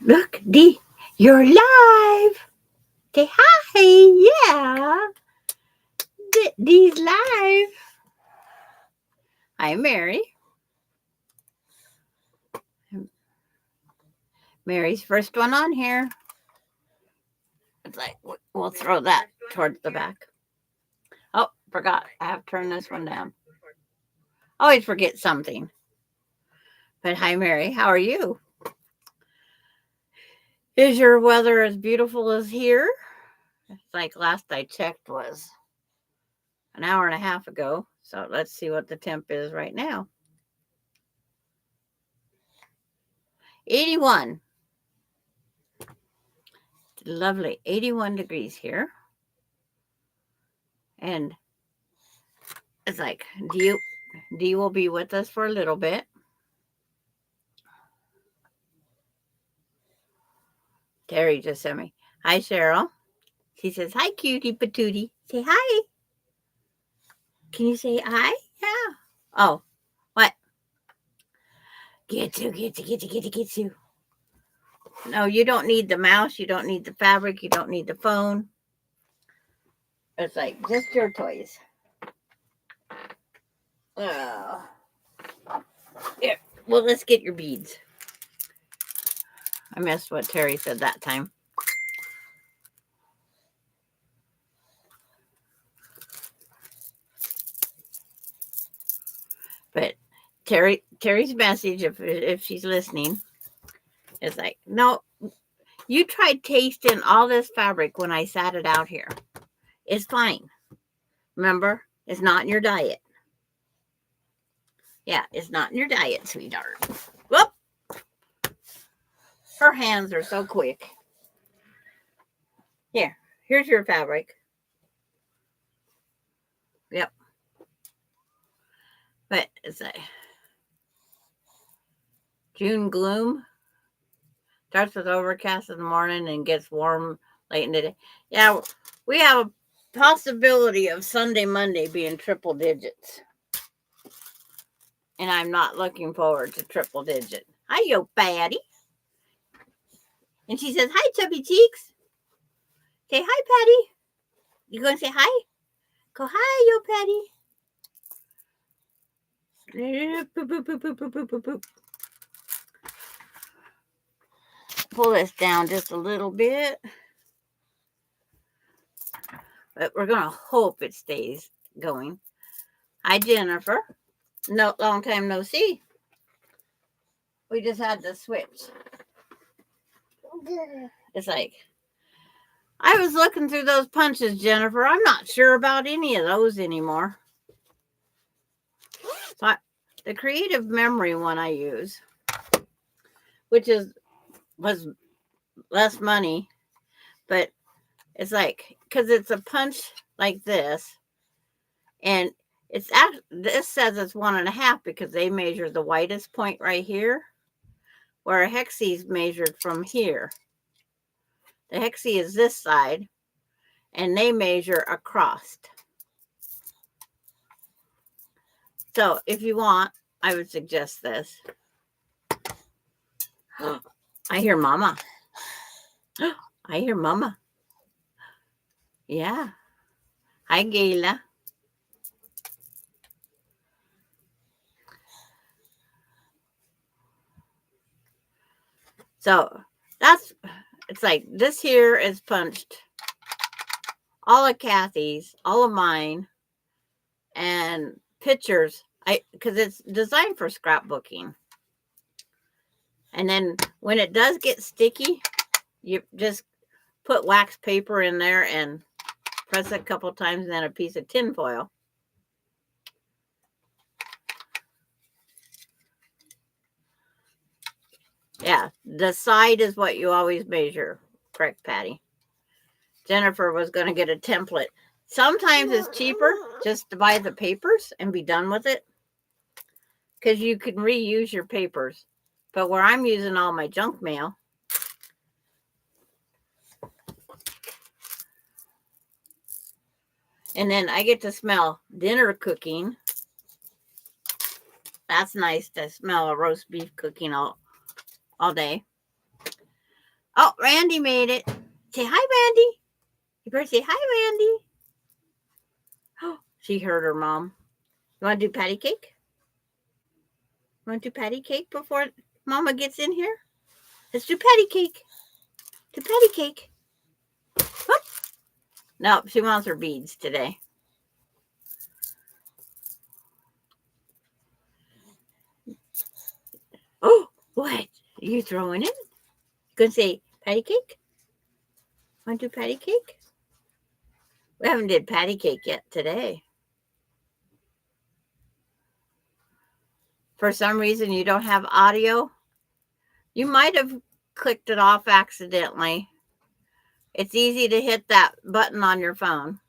Look, Dee, you're live. Say hi. Yeah. Dee's live. Hi, Mary. Mary's first one on here. It's like, we'll throw that towards the back. Oh, forgot. I have to turn this one down. Always forget something. But hi, Mary. How are you? Is your weather as beautiful as here? It's like last I checked was an hour and a half ago. So let's see what the temp is right now. 81. Lovely. 81 degrees here. And it's like, Dee will be with us for a little bit. Terry just sent me. Hi, Cheryl. She says, hi, cutie patootie. Say hi. Can you say hi? Yeah. Oh, what? Get you. No, you don't need the mouse. You don't need the fabric. You don't need the phone. It's like just your toys. Oh. Here. Well, let's get your beads. I missed what Terry said that time. But Terry's message, if she's listening, is like, no, you tried tasting all this fabric when I sat it out here. It's fine. Remember, it's not in your diet. Yeah, it's not in your diet, sweetheart. Whoop! Her hands are so quick. Here's your fabric. Yep. But it's a June gloom. Starts with overcast in the morning and gets warm late in the day. Yeah, we have a possibility of Sunday, Monday being triple digits. And I'm not looking forward to triple digit. Hi, yo, Patty. And she says, hi, Chubby Cheeks. Say hi, Patty. You going to say hi? Go hi, yo, Patty. Boop, boop, boop, boop, boop, boop, boop, boop. Pull this down just a little bit. But we're going to hope it stays going. Hi, Jennifer. No, long time no see. We just had to switch. It's like, I was looking through those punches, Jennifer. I'm not sure about any of those anymore. So the creative memory one I use, which was less money, but it's like, because it's a punch like this, and this says it's 1.5 because they measure the widest point right here, where a hexie's measured from here. The hexie is this side, and they measure across. So if you want, I would suggest this. I hear Mama. I hear Mama. Yeah. Hi, Gayla. So it's like this here is punched. All of Kathy's, all of mine, and pictures. Because it's designed for scrapbooking. And then when it does get sticky, you just put wax paper in there and press it a couple times, and then a piece of tin foil. Yeah, the side is what you always measure. Correct, Patty. Jennifer was going to get a template. Sometimes it's cheaper just to buy the papers and be done with it, because you can reuse your papers. But where I'm using all my junk mail, and then I get to smell dinner cooking. That's nice to smell a roast beef cooking all day. Oh, Randy made it. Say hi, Randy. You better say hi, Randy. Oh, she heard her mom. You want to do patty cake? You want to do patty cake before Mama gets in here? Let's do patty cake. Do patty cake. Whoop. No, she wants her beads today. Oh, what? Are you throwing it? You gonna say patty cake? Want to do patty cake? We haven't did patty cake yet today. For some reason you don't have audio. You might have clicked it off accidentally. It's easy to hit that button on your phone.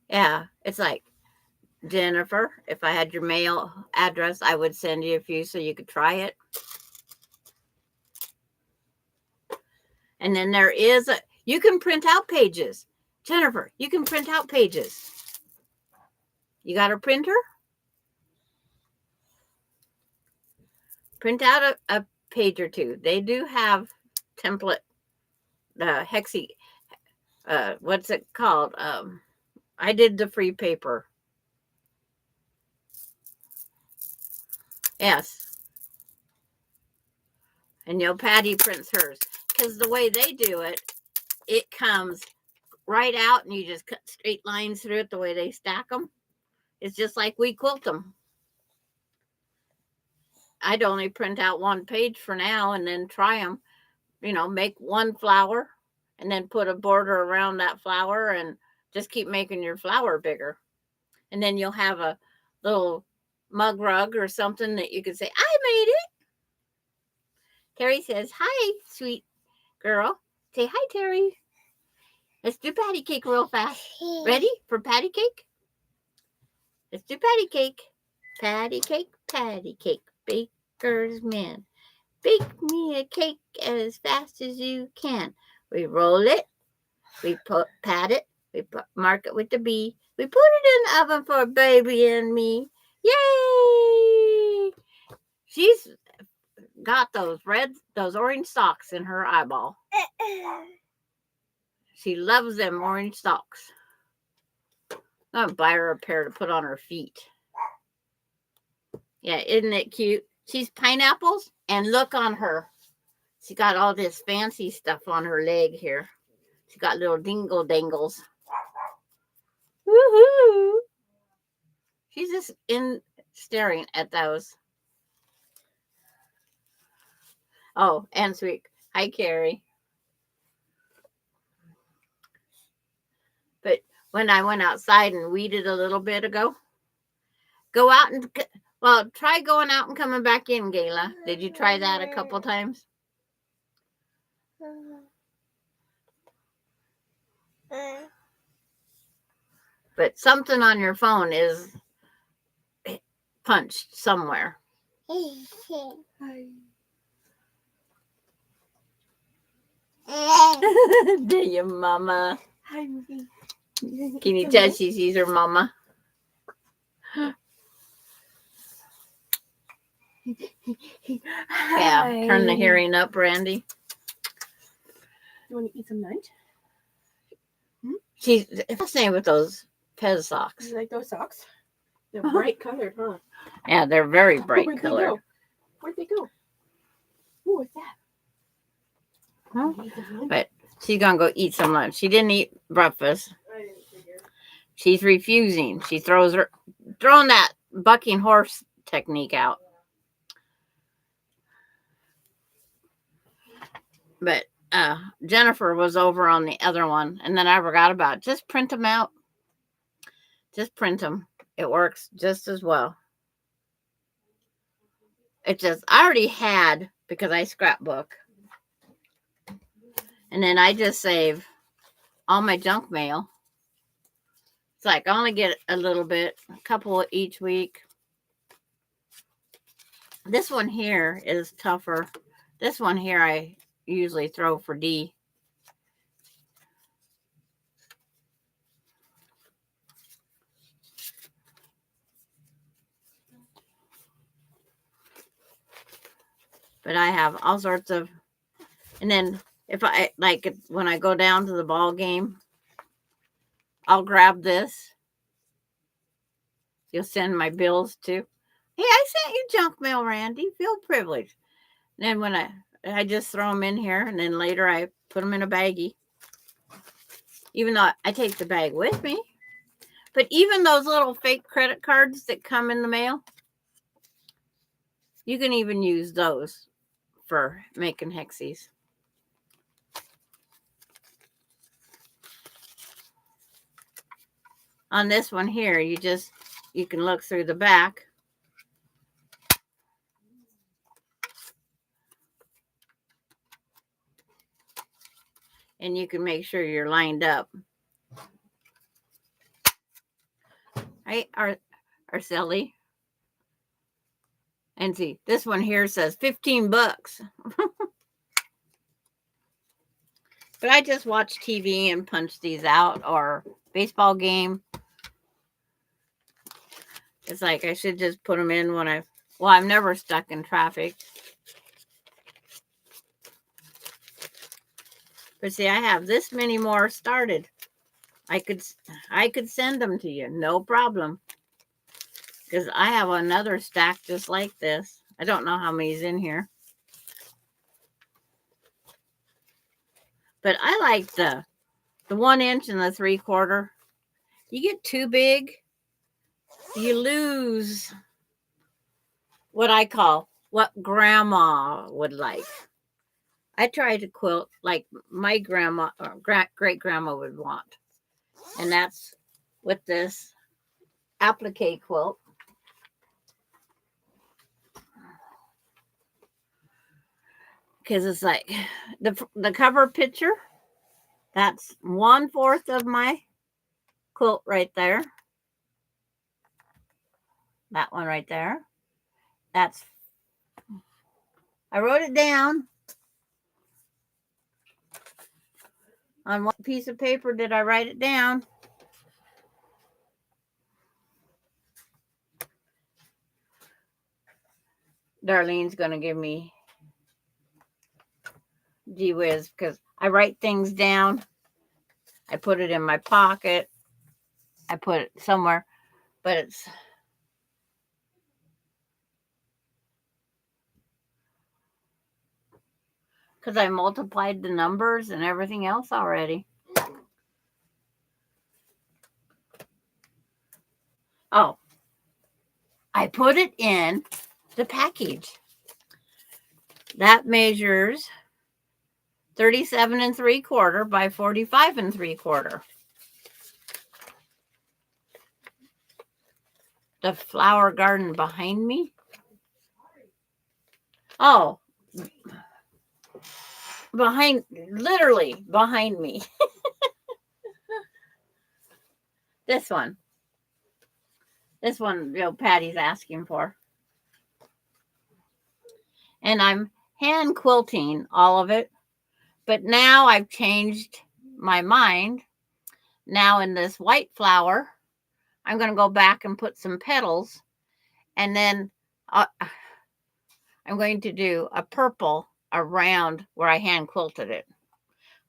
Yeah, it's like, Jennifer, if I had your mail address, I would send you a few so you could try it. And then there is you can print out pages. Jennifer, you can print out pages. You got a printer? Print out a page or two. They do have template, hexi, what's it called? I did the free paper. Yes. And Patty prints hers. Because the way they do it, it comes right out and you just cut straight lines through it the way they stack them. It's just like we quilt them. I'd only print out one page for now and then try them. Make one flower and then put a border around that flower and just keep making your flower bigger. And then you'll have a little mug rug or something that you could say, I made it. Terry says, hi, sweet girl. Say hi, Terry. Let's do patty cake real fast. Ready for patty cake? Let's do patty cake. Patty cake, baker's man. Bake me a cake as fast as you can. We roll it. We pat it. We mark it with the B. We put it in the oven for baby and me. Yay! She's got those orange socks in her eyeball. She loves them orange socks. I'm gonna buy her a pair to put on her feet. Yeah, isn't it cute? She's pineapples, and look on her. She got all this fancy stuff on her leg here. She got little dingle dangles. Woohoo! She's just staring at those. Oh, and sweet. Hi, Carrie. But when I went outside and weeded a little bit ago, try going out and coming back in, Gayla. Did you try that a couple times? But something on your phone is punched somewhere. There your mama. Can you tell she sees her mama? Yeah, turn the hearing up, Randy. You want to eat some lunch? She's fascinated with those Pez socks. You like those socks? They're bright colored, huh? Yeah, they're very bright colored. Where'd they go? Who was that? Huh? But she's gonna go eat some lunch. She didn't eat breakfast. I didn't figure. She's refusing. She throwing that bucking horse technique out. But Jennifer was over on the other one, and then I forgot about it. Just print them out. Just print them. It works just as well. I already had, because I scrapbook. And then I just save all my junk mail. It's like I only get a little bit, a couple each week. This one here is tougher. This one here I usually throw for D. But I have all sorts of, and then if I like it, when I go down to the ball game, I'll grab this. You'll send my bills to. Hey, I sent you junk mail, Randy. Feel privileged. And then when I just throw them in here, and then later I put them in a baggie. Even though I take the bag with me. But even those little fake credit cards that come in the mail, you can even use those for making hexies. On this one here, you can look through the back. And you can make sure you're lined up. Right, Araceli. And see, this one here says $15. But I just watch TV and punch these out, or baseball game. It's like I should just put them in when I'm never stuck in traffic. But see, I have this many more started. I could send them to you, no problem. Because I have another stack just like this. I don't know how many's in here. But I like the 1 inch and the 3/4. You get too big, you lose what grandma would like. I try to quilt like my grandma or great grandma would want. And that's with this applique quilt. Because it's like the cover picture, that's 1/4 of my quilt right there. That one right there. I wrote it down. On what piece of paper did I write it down? Darlene's going to give me gee whiz, because I write things down. I put it in my pocket. I put it somewhere, but it's because I multiplied the numbers and everything else already. Oh, I put it in the package. That measures 37 3/4 by 45 3/4. The flower garden behind me. Oh, literally behind me. This one, Patty's asking for. And I'm hand quilting all of it. But now I've changed my mind. Now in this white flower, I'm going to go back and put some petals. And then I'm going to do a purple around where I hand quilted it.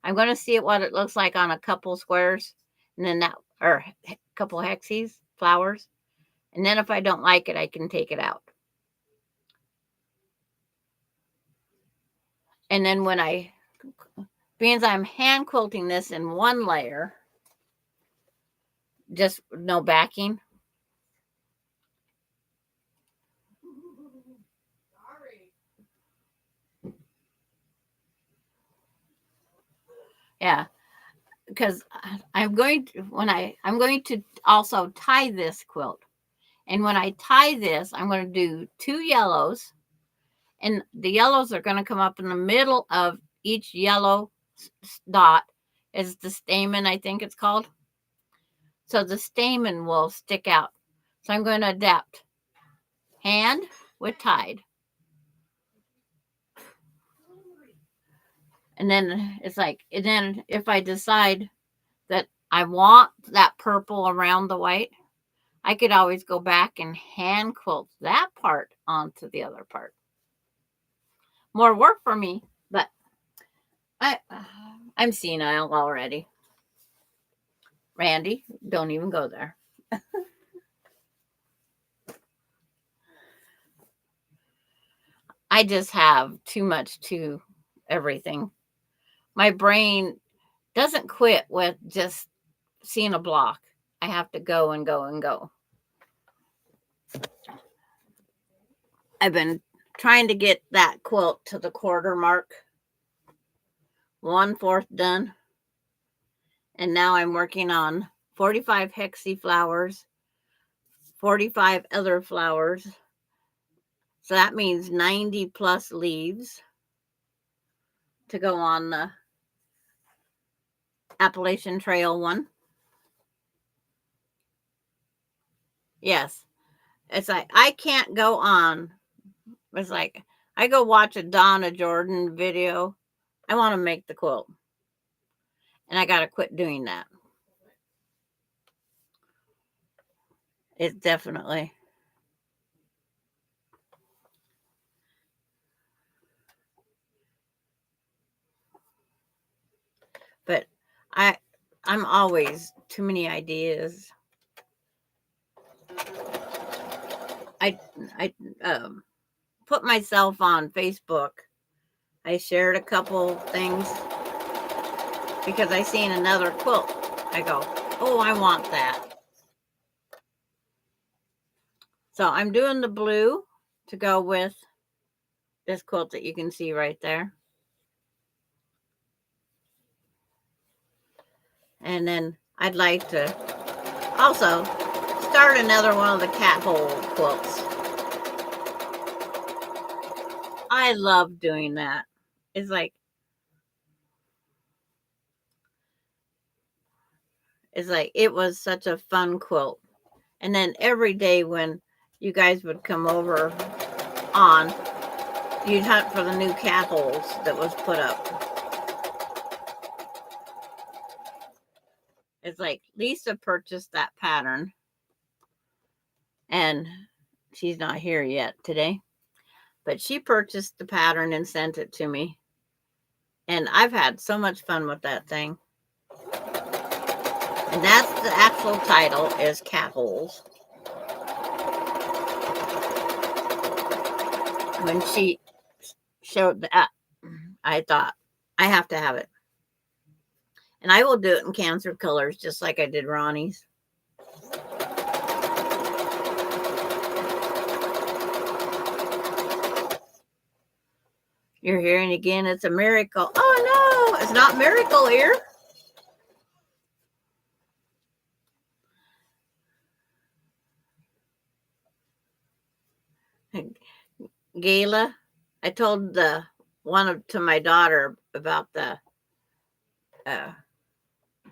I'm going to see what it looks like on a couple squares. And then or a couple hexies, flowers. And then if I don't like it, I can take it out. And then being I'm hand quilting this in one layer, just no backing. Yeah, because I'm going to also tie this quilt. And when I tie this, I'm going to do 2 yellows. And the yellows are going to come up in the middle of each yellow dot is the stamen, I think it's called. So the stamen will stick out. So I'm going to adapt hand with tied. And then it's like, and then if I decide that I want that purple around the white, I could always go back and hand quilt that part onto the other part. more work for me, but I'm senile already. Randy, don't even go there. I just have too much to everything. My brain doesn't quit with just seeing a block. I have to go and go and go. I've been trying to get that quilt to the quarter mark. 1/4 done. And now I'm working on 45 hexie flowers, 45 other flowers. So that means 90 plus leaves to go on the Appalachian Trail one. Yes. It's like I can't go on. It's like I go watch a Donna Jordan video. I want to make the quilt. And I got to quit doing that. It's definitely. But I'm always too many ideas. I put myself on Facebook. I shared a couple things because I seen another quilt. I go, oh, I want that. So I'm doing the blue to go with this quilt that you can see right there. And then I'd like to also start another one of the cat hole quilts. I love doing that. It's like it was such a fun quilt. And then every day when you guys would come over on, you'd hunt for the new cat holes that was put up. It's like Lisa purchased that pattern, and she's not here yet today, but she purchased the pattern and sent it to me. And I've had so much fun with that thing. And that's the actual title is Cat Holes. When she showed that, I thought, I have to have it. And I will do it in cancer colors, just like I did Ronnie's. You're hearing again, it's a miracle. Oh no, it's not miracle here. Gayla, I told to my daughter about the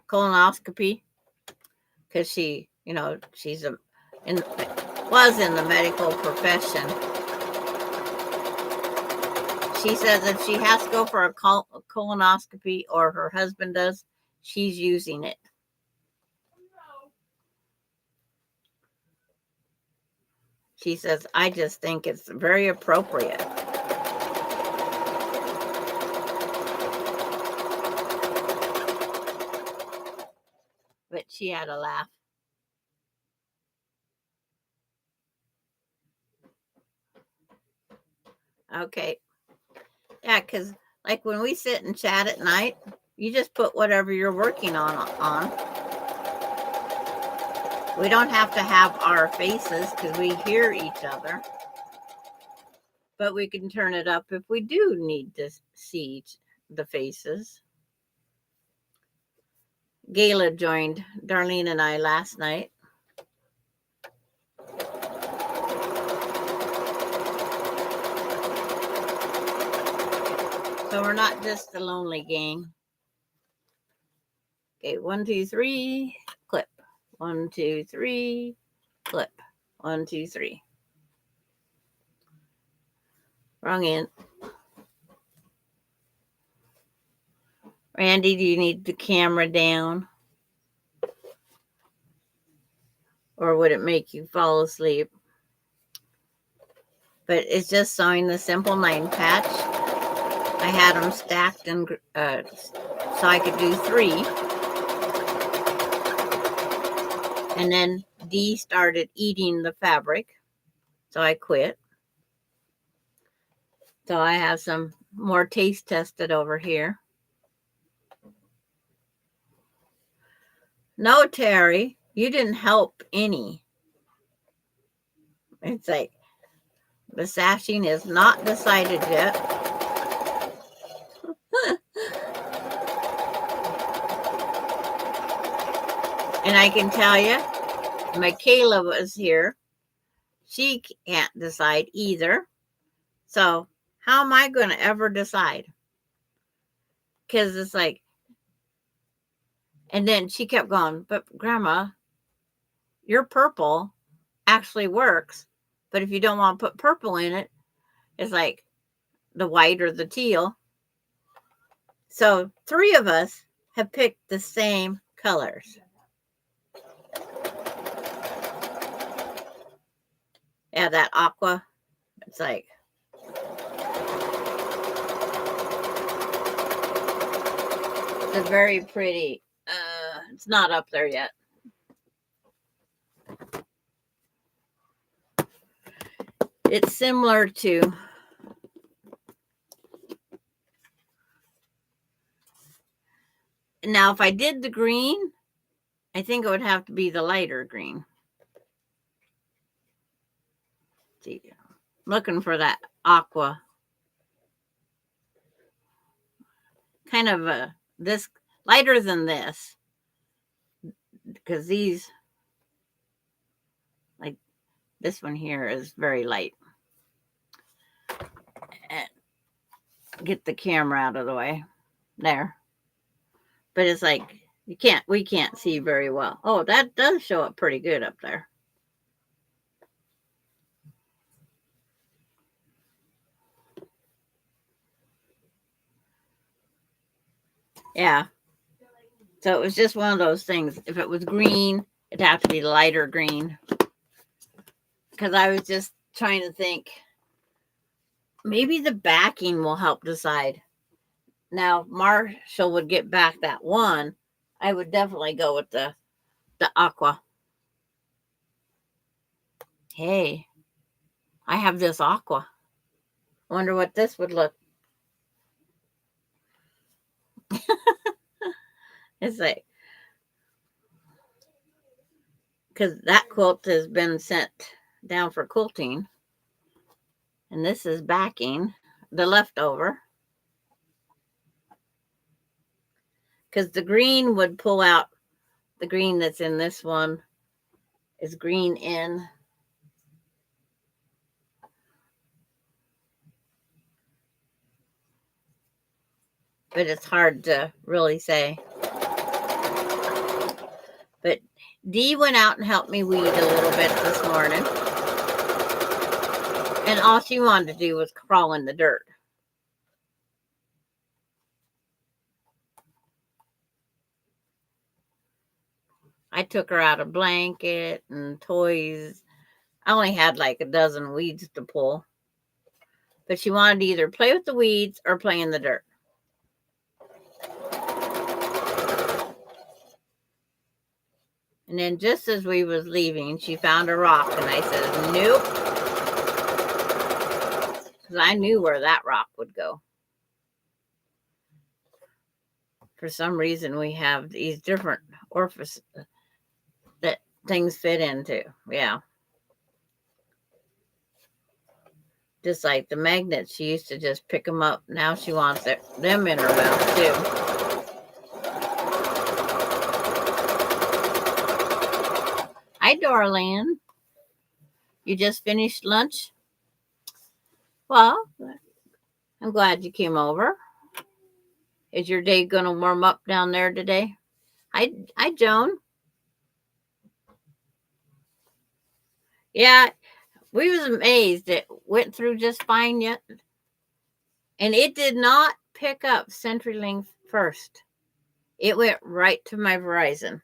colonoscopy because she, she's was in the medical profession. She says if she has to go for a colonoscopy or her husband does, she's using it. She says, I just think it's very appropriate. But she had a laugh. Okay. Yeah, because like when we sit and chat at night, you just put whatever you're working on. We don't have to have our faces because we hear each other. But we can turn it up if we do need to see the faces. Gayla joined Darlene and I last night. So we're not just the lonely gang. Okay, 1, 2, 3, clip. 1, 2, 3, clip. 1, 2, 3. Wrong end. Randy, do you need the camera down? Or would it make you fall asleep? But it's just sewing the simple 9 patch. I had them stacked and so I could do 3. And then Dee started eating the fabric, so I quit. So I have some more taste tested over here. No, Terry, you didn't help any. It's like the sashing is not decided yet. And I can tell you, Michaela was here. She can't decide either. So how am I going to ever decide? Because it's like, and then she kept going, but Grandma, your purple actually works. But if you don't want to put purple in it, it's like the white or the teal. So 3 of us have picked the same colors. Yeah, that aqua. It's like, it's a very pretty, it's not up there yet. It's similar to, now if I did the green, I think it would have to be the lighter green. See, looking for that aqua. Kind of this lighter than this. Because these, like this one here is very light. And get the camera out of the way. There. But it's like, we can't see very well. Oh, that does show up pretty good up there. Yeah. So it was just one of those things. If it was green, it'd have to be lighter green. Because I was just trying to think, maybe the backing will help decide. Now, Marshall would get back that one. I would definitely go with the aqua. Hey, I have this aqua. Wonder what this would look. It's like, because that quilt has been sent down for quilting. And this is backing, the leftover. Because the green would pull out, the green that's in this one is green in. But it's hard to really say. But Dee went out and helped me weed a little bit this morning. And all she wanted to do was crawl in the dirt. I took her out a blanket and toys. I only had like a dozen weeds to pull. But she wanted to either play with the weeds or play in the dirt. And then just as we was leaving, she found a rock and I said, nope. Because I knew where that rock would go. For some reason, we have these different orifices that things fit into. Yeah. Just like the magnets, she used to just pick them up. Now she wants them in her mouth too. Hi, Darlene. You just finished lunch? Well, I'm glad you came over. Is your day going to warm up down there today? Hi, Joan. Yeah, we was amazed. It went through just fine yet. And it did not pick up CenturyLink first. It went right to my Verizon.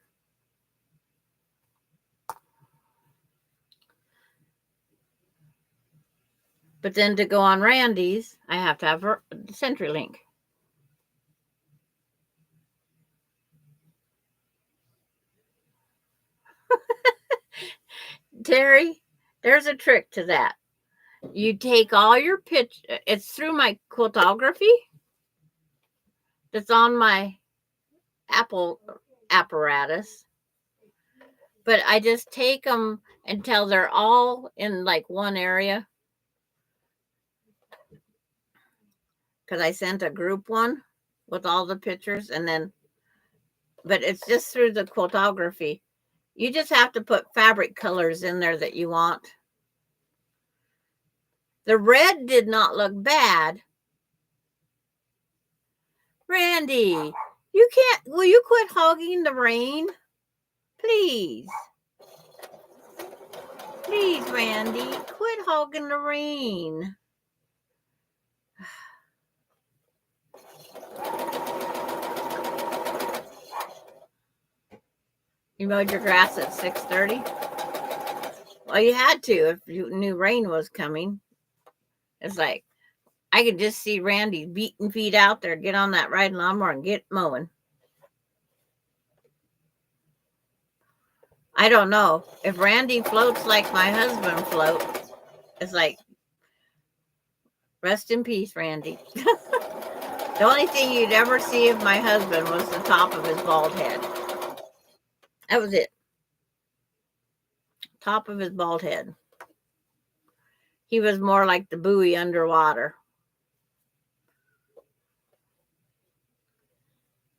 But then to go on Randy's, I have to have CenturyLink. Terry, there's a trick to that. You take all your it's through my quiltography that's on my Apple apparatus. But I just take them until they're all in like one area. Because I sent a group one with all the pictures, and then, but it's just through the quiltography. You just have to put fabric colors in there that you want. The red did not look bad. Randy, you can't, will you quit hogging the rain? Please. Please, Randy, quit hogging the rain. You mowed your grass at 6:30? Well, you had to if you knew rain was coming. It's like, I could just see Randy beating feet out there, get on that riding lawnmower and get mowing. I don't know. If Randy floats like my husband floats, it's like, rest in peace, Randy. The only thing you'd ever see of my husband was the top of his bald head. That was it. Top of his bald head. He was more like the buoy underwater.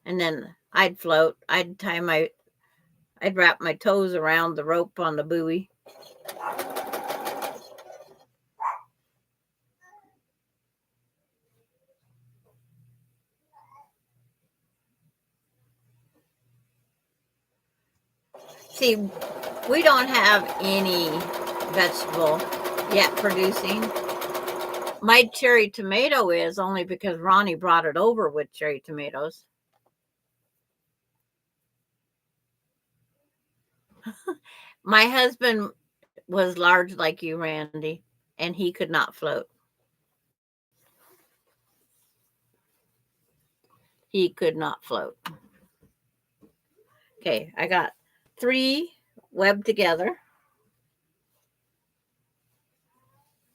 And then I'd float. I'd wrap my toes around the rope on the buoy. See, we don't have any vegetable yet producing. My cherry tomato is only because Ronnie brought it over with cherry tomatoes. My husband was large like you, Randy, and he could not float. He could not float. Okay, I got 3 webbed together.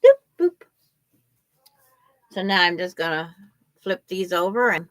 Boop, boop. So now I'm just going to flip these over and